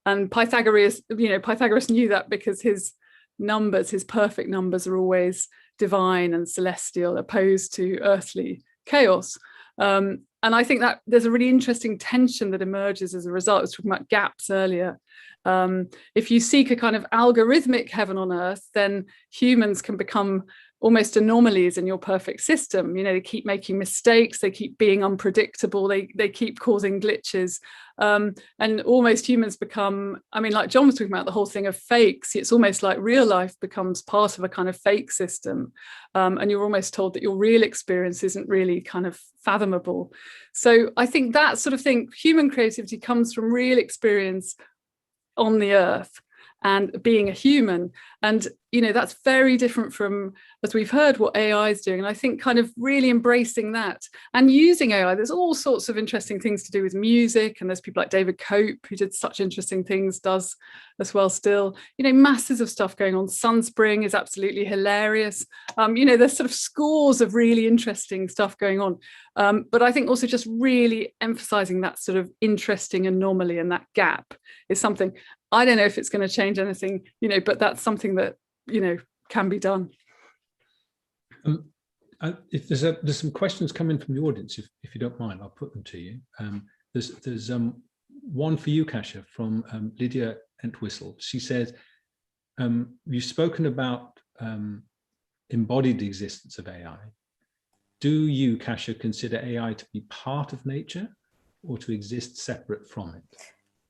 And Pythagoras knew that because his numbers, his perfect numbers, are always divine and celestial, opposed to earthly chaos. And I think that there's a really interesting tension that emerges as a result. I was talking about gaps earlier. If you seek a kind of algorithmic heaven on earth, then humans can become almost anomalies in your perfect system. They keep making mistakes, they keep being unpredictable, they keep causing glitches. And almost humans become, like John was talking about, the whole thing of fakes. It's almost like real life becomes part of a kind of fake system. And you're almost told that your real experience isn't really kind of fathomable. So I think that sort of thing, human creativity comes from real experience on the earth and being a human. And, that's very different from, as we've heard, what AI is doing. And I think kind of really embracing that and using AI. There's all sorts of interesting things to do with music. And there's people like David Cope, who did such interesting things, does as well still. Masses of stuff going on. Sunspring is absolutely hilarious. There's sort of scores of really interesting stuff going on. But I think also just really emphasizing that sort of interesting anomaly and that gap is something. I don't know if it's going to change anything, but that's something that, can be done. If there's some questions coming from the audience, if you don't mind, I'll put them to you. There's one for you, Kasia, from Lydia Entwistle. She says, you've spoken about embodied existence of AI. Do you, Kasia, consider AI to be part of nature or to exist separate from it?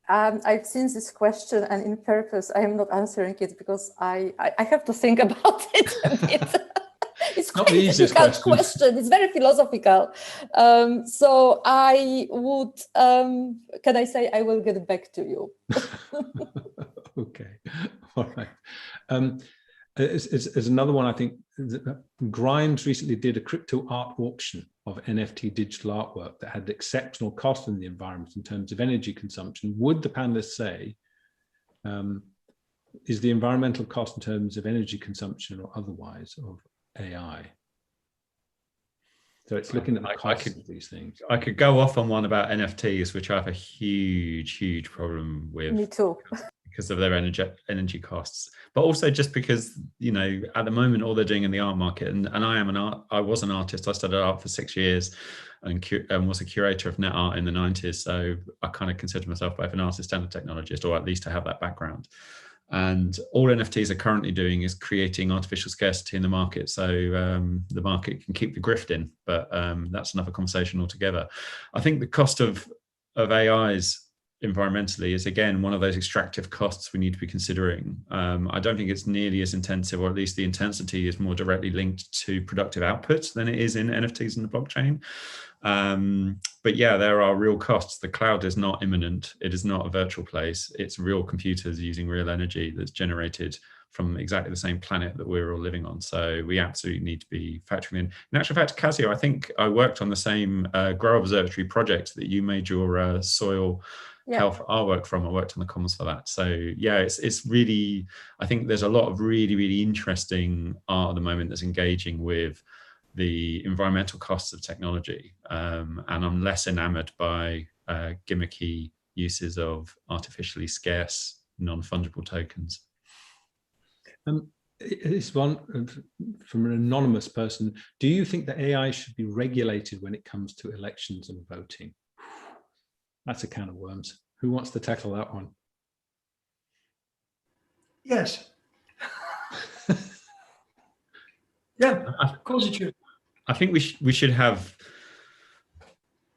I've seen this question, and in purpose, I am not answering it because I have to think about it a bit. It's not quite the a easiest difficult question. It's very philosophical. So I would, can I say, I will get back to you. Okay, all right. There's another one, I think. Grimes recently did a crypto art auction of NFT digital artwork that had exceptional cost in the environment in terms of energy consumption. Would the panelists say, is the environmental cost in terms of energy consumption or otherwise of AI? So it's looking at the cost of these things. I could go off on one about NFTs, which I have a huge problem with. Me too. Because of their energy costs, but also just because, at the moment, all they're doing in the art market, and I was an artist. I studied art for 6 years and was a curator of net art in the 90s. So I kind of consider myself both an artist and a technologist, or at least to have that background. And all NFTs are currently doing is creating artificial scarcity in the market. So the market can keep the grift in, but that's another conversation altogether. I think the cost of AIs environmentally is, again, one of those extractive costs we need to be considering. I don't think it's nearly as intensive, or at least the intensity is more directly linked to productive output than it is in NFTs and the blockchain. But yeah, there are real costs. The cloud is not imminent. It is not a virtual place. It's real computers using real energy that's generated from exactly the same planet that we're all living on. So we absolutely need to be factoring in. In actual fact, Kasia, I think I worked on the same Grow Observatory project that you made your soil health artwork from. I worked on the commons for that. So yeah, it's really, I think there's a lot of really interesting art at the moment that's engaging with the environmental costs of technology. And I'm less enamored by gimmicky uses of artificially scarce, non-fungible tokens. This one from an anonymous person. Do you think that AI should be regulated when it comes to elections and voting? That's a can of worms. Who wants to tackle that one? Yes. Yeah, of course it should. I think we should have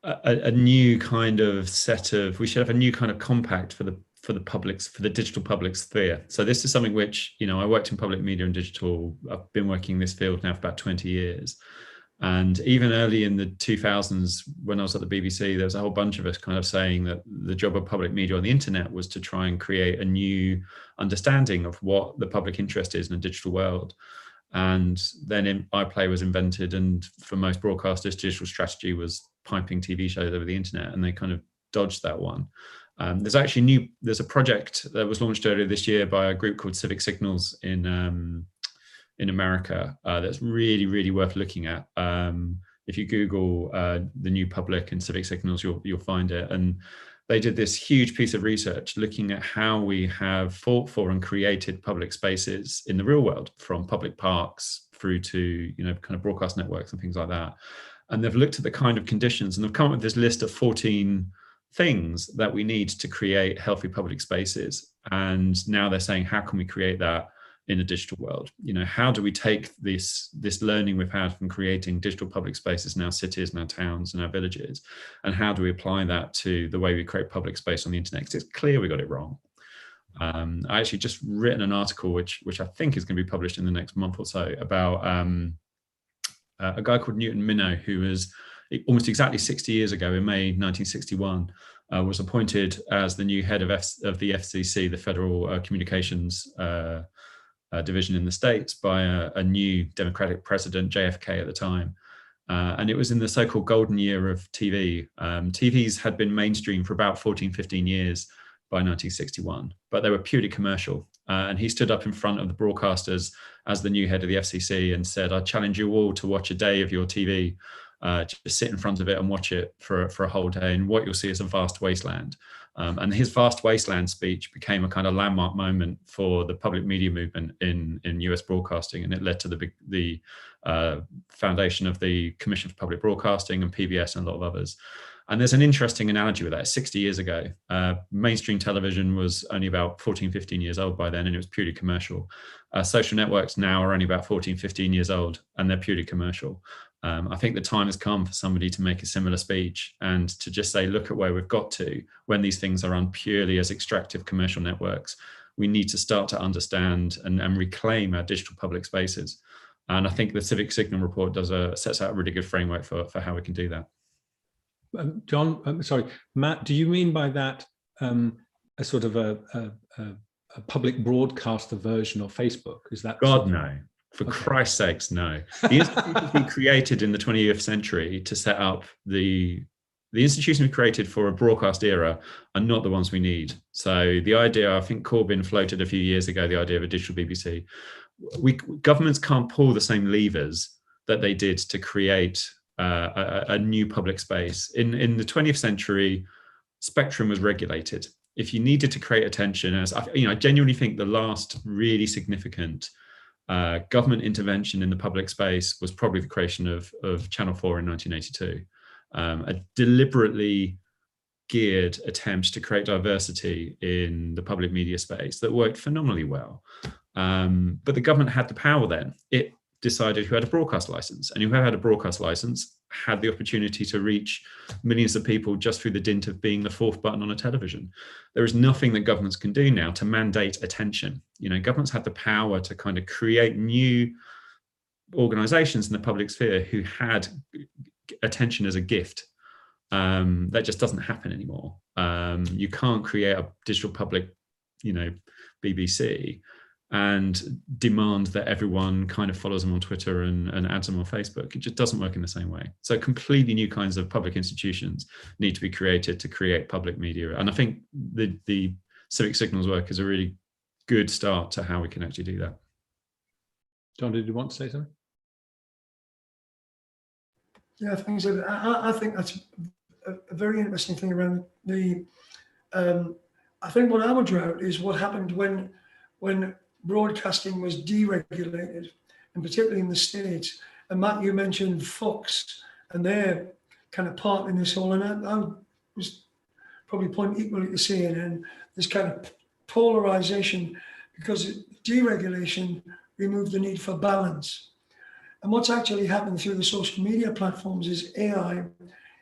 a new kind of set of, we should have a new kind of compact for the digital public sphere. So this is something which, I worked in public media and digital. I've been working in this field now for about 20 years. And even early in the 2000s, when I was at the BBC, there was a whole bunch of us kind of saying that the job of public media on the internet was to try and create a new understanding of what the public interest is in a digital world. And then iPlay was invented, and for most broadcasters, digital strategy was piping TV shows over the internet, and they kind of dodged that one. There's a project that was launched earlier this year by a group called Civic Signals in America that's really, really worth looking at. If you Google the New Public and Civic Signals, you'll find it. And they did this huge piece of research looking at how we have fought for and created public spaces in the real world, from public parks through to kind of broadcast networks and things like that. And they've looked at the kind of conditions, and they've come up with this list of 14 things that we need to create healthy public spaces. And now they're saying, how can we create that in a digital world? How do we take this learning we've had from creating digital public spaces in our cities and our towns and our villages, and how do we apply that to the way we create public space on the internet? Because it's clear we got it wrong. I actually just written an article which I think is going to be published in the next month or so about a guy called Newton Minow, who was almost exactly 60 years ago, in May 1961, was appointed as the new head of the FCC, the Federal Communications Division in the States, by a new Democratic president, JFK, at the time. And it was in the so-called golden year of TV. TVs had been mainstream for about 14, 15 years by 1961, but they were purely commercial. And he stood up in front of the broadcasters as the new head of the FCC and said, I challenge you all to watch a day of your TV, just sit in front of it and watch it for a whole day, and what you'll see is a vast wasteland. And his vast wasteland speech became a kind of landmark moment for the public media movement in US broadcasting, and it led to the foundation of the Commission for Public Broadcasting and PBS and a lot of others. And there's an interesting analogy with that. 60 years ago, mainstream television was only about 14, 15 years old by then, and it was purely commercial. Social networks now are only about 14, 15 years old, and they're purely commercial. I think the time has come for somebody to make a similar speech and to just say, look at where we've got to when these things are run purely as extractive commercial networks. We need to start to understand and reclaim our digital public spaces. And I think the Civic Signal report sets out a really good framework for how we can do that. John, sorry, Matt, do you mean by that a sort of a public broadcaster version of Facebook? Is that God, no. For Christ's sakes, no. The institutions we created in the 20th century to set up the institutions we created for a broadcast era are not the ones we need. So the idea, I think Corbyn floated a few years ago, the idea of a digital BBC. Governments can't pull the same levers that they did to create a new public space. In the 20th century, spectrum was regulated. If you needed to create attention, I genuinely think the last really significant government intervention in the public space was probably the creation of Channel 4 in 1982. A deliberately geared attempt to create diversity in the public media space that worked phenomenally well. But the government had the power then. It decided who had a broadcast license, and whoever had a broadcast license had the opportunity to reach millions of people just through the dint of being the fourth button on a television. There is nothing that governments can do now to mandate attention. Governments have the power to kind of create new organizations in the public sphere who had attention as a gift. That just doesn't happen anymore. You can't create a digital public, BBC and demand that everyone kind of follows them on Twitter and adds them on Facebook. It just doesn't work in the same way. So completely new kinds of public institutions need to be created to create public media. And I think the Civic Signals work is a really good start to how we can actually do that. John, did you want to say something? Yeah, thanks. I think that's a very interesting thing around I think what I would draw out is what happened when broadcasting was deregulated, and particularly in the States. And Matt, you mentioned Fox and their kind of part in this whole, and I was probably point equally to CNN, this kind of polarization, because deregulation removed the need for balance. And what's actually happened through the social media platforms is AI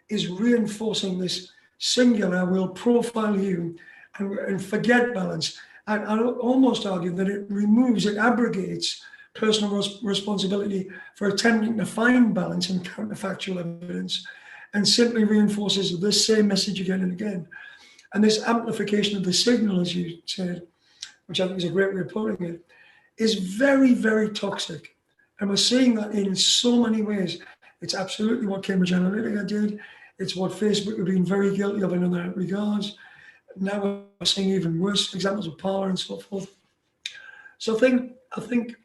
is reinforcing this singular, will profile you and forget balance. And I almost argue that it abrogates personal responsibility for attempting to find balance in counterfactual evidence, and simply reinforces the same message again and again. And this amplification of the signal, as you said, which I think is a great way of putting it, is very, very toxic. And we're seeing that in so many ways. It's absolutely what Cambridge Analytica did. It's what Facebook have been very guilty of in other regards. Now we're seeing even worse examples of Parler and so forth. So I think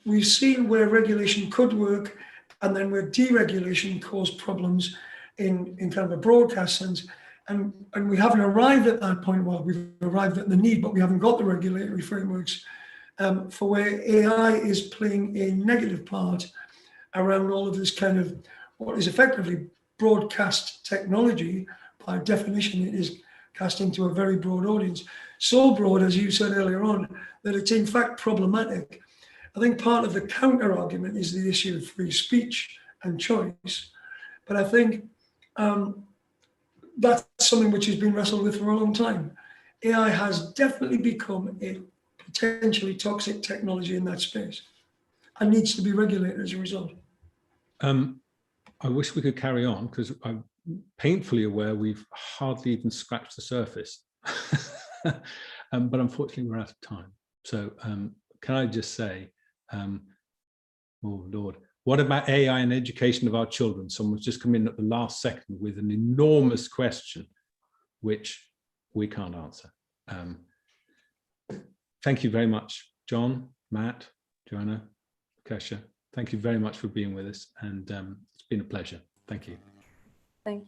we've seen where regulation could work, and then where deregulation caused problems in kind of a broadcast sense. And we haven't arrived at that point. Well, we've arrived at the need, but we haven't got the regulatory frameworks for where AI is playing a negative part around all of this kind of what is effectively broadcast technology. By definition, it is casting to a very broad audience. So broad, as you said earlier on, that it's in fact problematic. I think part of the counter argument is the issue of free speech and choice. But I think that's something which has been wrestled with for a long time. AI has definitely become a potentially toxic technology in that space and needs to be regulated as a result. I wish we could carry on, because I'm painfully aware we've hardly even scratched the surface. But unfortunately, we're out of time. So can I just say, oh Lord, what about AI and education of our children? Someone's just come in at the last second with an enormous question, which we can't answer. Thank you very much, John, Matt, Joanna, Kasia. Thank you very much for being with us, and it's been a pleasure. Thank you.